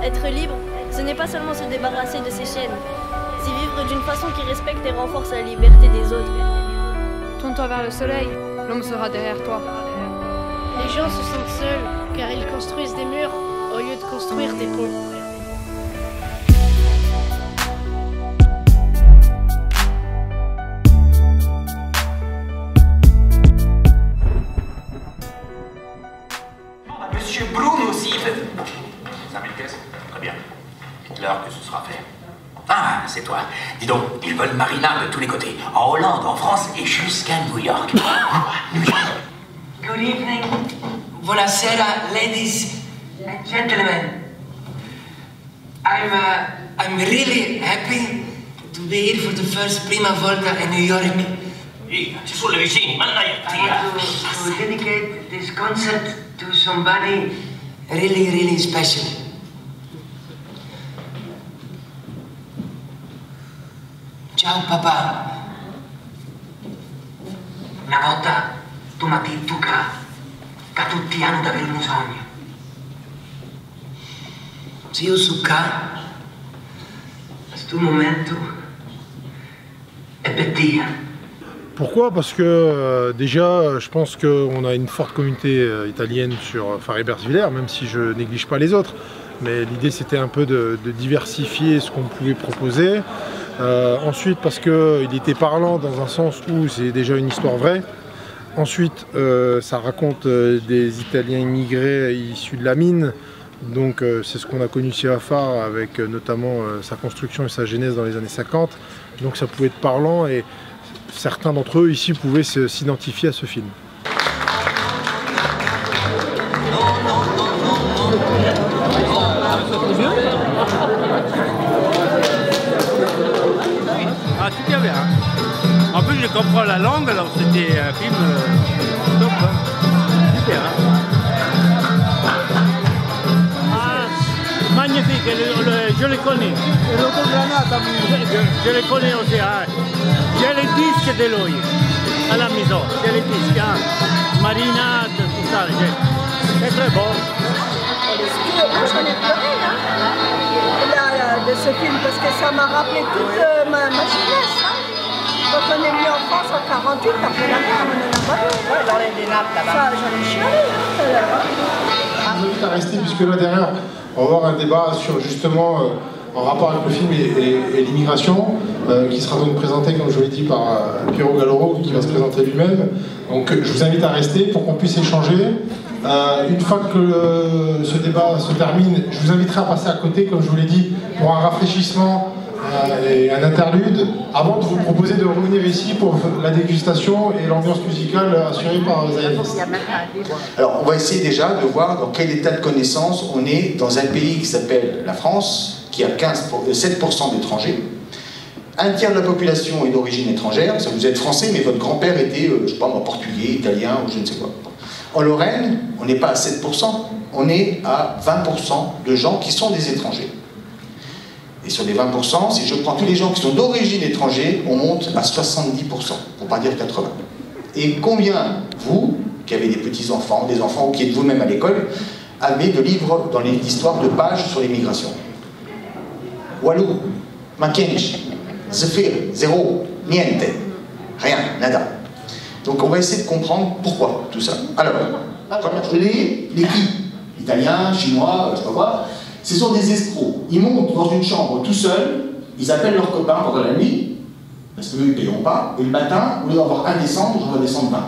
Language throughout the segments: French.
Être libre, ce n'est pas seulement se débarrasser de ses chaînes, c'est vivre d'une façon qui respecte et renforce la liberté des autres. Tourne-toi vers le soleil, l'homme sera derrière toi. Les gens se sentent seuls car ils construisent des murs au lieu de construire des ponts. Monsieur Bruno aussi fait... 5000 pièces. Très bien. Dites-leur que ce sera fait. Ah, c'est toi. Dis donc, ils veulent Marina de tous les côtés. En Hollande, en France et jusqu'à New York. New York. Good evening. Buonasera, ladies and gentlemen. I'm really happy to be here for the first prima volta in New York. Ci sono le vicini, To dedicate this concert to somebody really, really special. Ciao papà. Una volta tu mi hai detto che tutti hanno davvero un sogno. Se io so che questo momento è per te. Pourquoi? Parce que déjà, je pense qu'on a une forte communauté italienne sur Faribergsvillers, même si je néglige pas les autres. Mais l'idée, c'était un peu de diversifier ce qu'on pouvait proposer. Ensuite, parce qu'il était parlant dans un sens où c'est déjà une histoire vraie. Ensuite, ça raconte des Italiens immigrés issus de la mine. Donc c'est ce qu'on a connu chez Afar, avec notamment sa construction et sa genèse dans les années 50. Donc ça pouvait être parlant et certains d'entre eux ici pouvaient s'identifier à ce film. Ah, super bien. En plus, je comprends la langue, alors c'était un film top. Super. Ah, magnifique, je le connais. Je le connais aussi. Hein. J'ai les disques de lui à la maison. J'ai les disques. Hein. Marinade, tout ça. C'est très bon. Moi, j'en ai pleuré de ce film parce que ça m'a rappelé toute ma jeunesse. Hein. Quand on est venu en France en 48, après la guerre, on en a pas vu. Ouais, dans les nappes là-bas. Ça, j'en ai chialé. Je vous invite à rester puisque là derrière, on va avoir un débat sur justement en rapport avec le film et l'immigration, qui sera donc présenté, comme je vous l'ai dit, par Piero Galloro, qui va se présenter lui-même. Donc je vous invite à rester pour qu'on puisse échanger. Une fois que ce débat se termine, je vous inviterai à passer à côté, comme je vous l'ai dit, pour un rafraîchissement et un interlude, avant de vous proposer de revenir ici pour la dégustation et l'ambiance musicale assurée par Zionist. Alors on va essayer déjà de voir dans quel état de connaissance on est dans un pays qui s'appelle la France, qui a 7% d'étrangers. Un tiers de la population est d'origine étrangère, ça vous êtes français, mais votre grand-père était, je sais pas moi, portugais, italien ou je ne sais quoi. En Lorraine, on n'est pas à 7%, on est à 20% de gens qui sont des étrangers. Et sur les 20%, si je prends tous les gens qui sont d'origine étrangère, on monte à 70%, pour pas dire 80%. Et combien, vous, qui avez des petits-enfants, des enfants, ou qui êtes vous-même à l'école, avez de livres dans l'histoire de pages sur l'immigration? Walou, Mackenzie, Zephyr, zéro, niente, rien, nada. Donc on va essayer de comprendre pourquoi tout ça. Alors, les qui? Italiens, chinois, je sais pas quoi, ce sont des escrocs. Ils montent dans une chambre tout seuls, ils appellent leurs copains pendant la nuit, parce qu'eux ils ne paieront pas, et le matin, au lieu d'avoir un descendre, j'en vais descendre 20.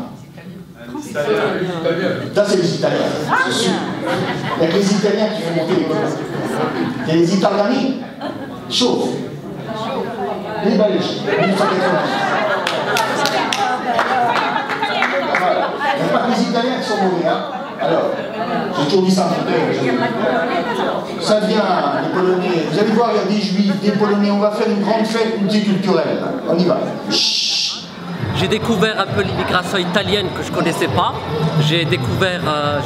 Ça c'est les Italiens, c'est sûr. Il n'y a que les Italiens qui font monter les copains. Il y a les Italiani, chaud. Les Belges, 1980. Il n'y a pas que les Italiens qui sont mauvais, hein. Alors, j'ai toujours dit ça à mon père. Ça vient des Polonais. Vous allez voir, il y a des Juifs, des Polonais. On va faire une grande fête multiculturelle. On y va. J'ai découvert un peu l'immigration italienne que je ne connaissais pas. J'ai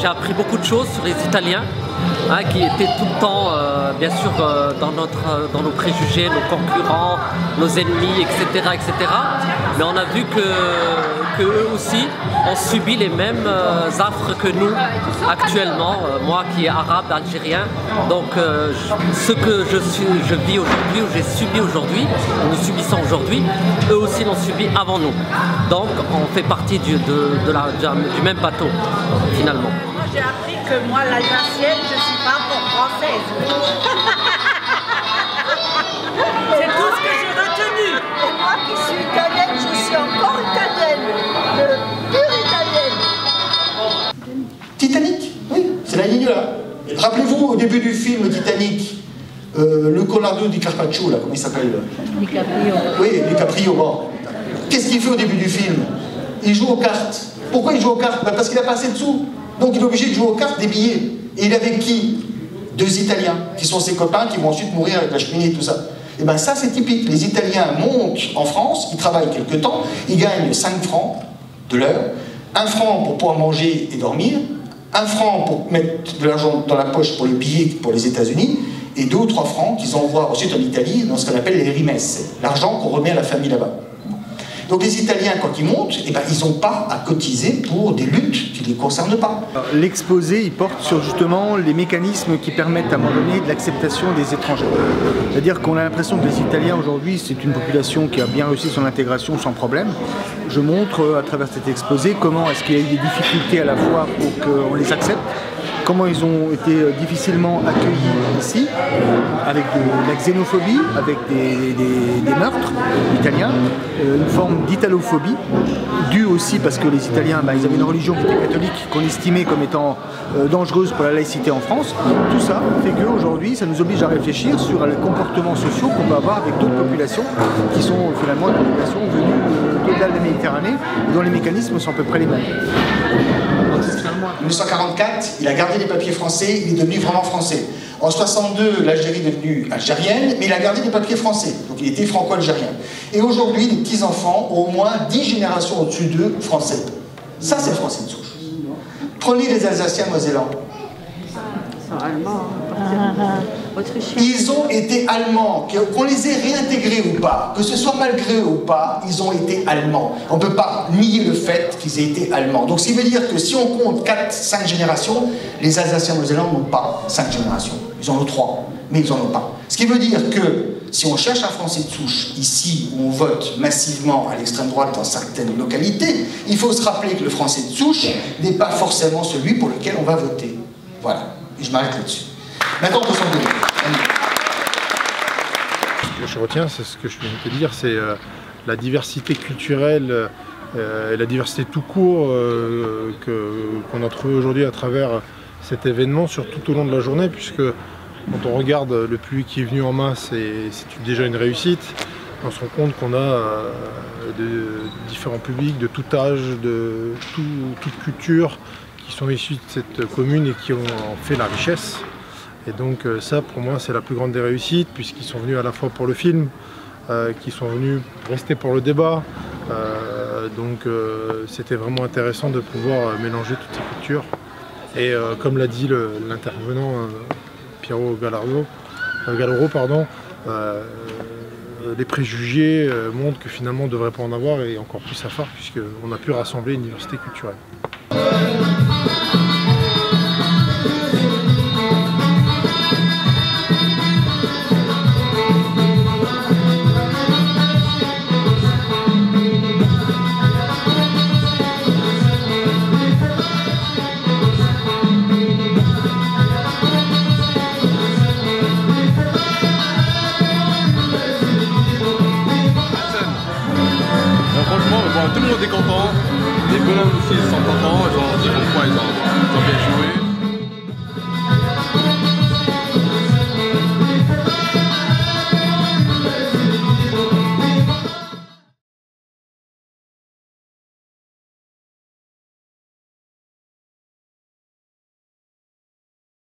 appris beaucoup de choses sur les Italiens, hein, qui étaient tout le temps, bien sûr, dans nos préjugés, nos concurrents, nos ennemis, etc., etc. Mais on a vu que qu'eux aussi ont subi les mêmes affres que nous actuellement, moi qui est arabe, algérien. Donc ce que je vis aujourd'hui, ou j'ai subi aujourd'hui, nous subissons aujourd'hui, eux aussi l'ont subi avant nous. Donc on fait partie du même bateau finalement. Moi j'ai appris que moi l'alsacienne, je ne suis pas encore française. C'est tout ce que j'ai retenu. Et moi qui suis italienne, je suis encore italienne, pure italienne. Titanic, oui, c'est la ligne là. Rappelez-vous au début du film Titanic, le Leonardo DiCaprio, là, comment il s'appelle? DiCaprio. Oui, DiCaprio, bon. Qu'est-ce qu'il fait au début du film? Il joue aux cartes. Pourquoi il joue aux cartes? Parce qu'il a pas assez de sous. Donc il est obligé de jouer aux cartes des billets. Et il est avec qui? 2 Italiens, qui sont ses copains, qui vont ensuite mourir avec la cheminée et tout ça. Et bien ça c'est typique. Les Italiens montent en France, ils travaillent quelques temps, ils gagnent 5 francs de l'heure, 1 franc pour pouvoir manger et dormir, 1 franc pour mettre de l'argent dans la poche pour les billets pour les États-Unis, et 2 ou 3 francs qu'ils envoient ensuite en Italie dans ce qu'on appelle les rimesse, l'argent qu'on remet à la famille là-bas. Donc les Italiens, quand ils montent, eh ben, ils n'ont pas à cotiser pour des luttes qui ne les concernent pas. L'exposé, il porte sur justement les mécanismes qui permettent à un moment donné de l'acceptation des étrangers. C'est-à-dire qu'on a l'impression que les Italiens aujourd'hui, c'est une population qui a bien réussi son intégration sans problème. Je montre à travers cet exposé comment est-ce qu'il y a eu des difficultés à la fois pour qu'on les accepte, comment ils ont été difficilement accueillis ici, avec de la xénophobie, avec des meurtres italiens, une forme d'italophobie, due aussi parce que les Italiens, ils avaient une religion qui était catholique, qu'on estimait comme étant dangereuse pour la laïcité en France. Tout ça fait qu'aujourd'hui, ça nous oblige à réfléchir sur les comportements sociaux qu'on peut avoir avec d'autres populations, qui sont finalement des populations venues de la Méditerranée, dont les mécanismes sont à peu près les mêmes. En 1944, il a gardé les papiers français, il est devenu vraiment français. En 1962, l'Algérie est devenue algérienne, mais il a gardé les papiers français, donc il était franco-algérien. Et aujourd'hui, les petits-enfants ont au moins 10 générations au-dessus d'eux français. Ça, c'est le français de souche. Prenez les Alsaciens mosellans. Ils sont allemands, autrichiens. Ils ont été allemands, qu'on les ait réintégrés ou pas, que ce soit malgré eux ou pas, ils ont été allemands. On ne peut pas nier le fait qu'ils aient été allemands. Donc, ce qui veut dire que si on compte 4-5 générations, les Alsaciens mosellans n'ont pas 5 générations. Ils en ont 3, mais ils n'en ont pas. Ce qui veut dire que si on cherche un Français de souche ici, où on vote massivement à l'extrême droite dans certaines localités, il faut se rappeler que le Français de souche n'est pas forcément celui pour lequel on va voter. Voilà. Et je m'arrête là-dessus. Maintenant, on peut s'en donner. Ce que je retiens, c'est ce que je viens de te dire, c'est la diversité culturelle et la diversité tout court qu'on a trouvé aujourd'hui à travers cet événement, surtout tout au long de la journée, puisque quand on regarde le public qui est venu en masse, c'est déjà une réussite. On se rend compte qu'on a de différents publics de tout âge, de toute culture, qui sont issus de cette commune et qui ont fait la richesse. Et donc ça, pour moi, c'est la plus grande des réussites, puisqu'ils sont venus à la fois pour le film, qu'ils sont venus rester pour le débat. Donc c'était vraiment intéressant de pouvoir mélanger toutes ces cultures. Et comme l'a dit l'intervenant Piero Galloro, les préjugés montrent que finalement on ne devrait pas en avoir, et encore plus à Fars, puisqu'on a pu rassembler une diversité culturelle. Franchement, tout le monde est content, les bonhommes aussi ils sont contents, ils ont bien joué.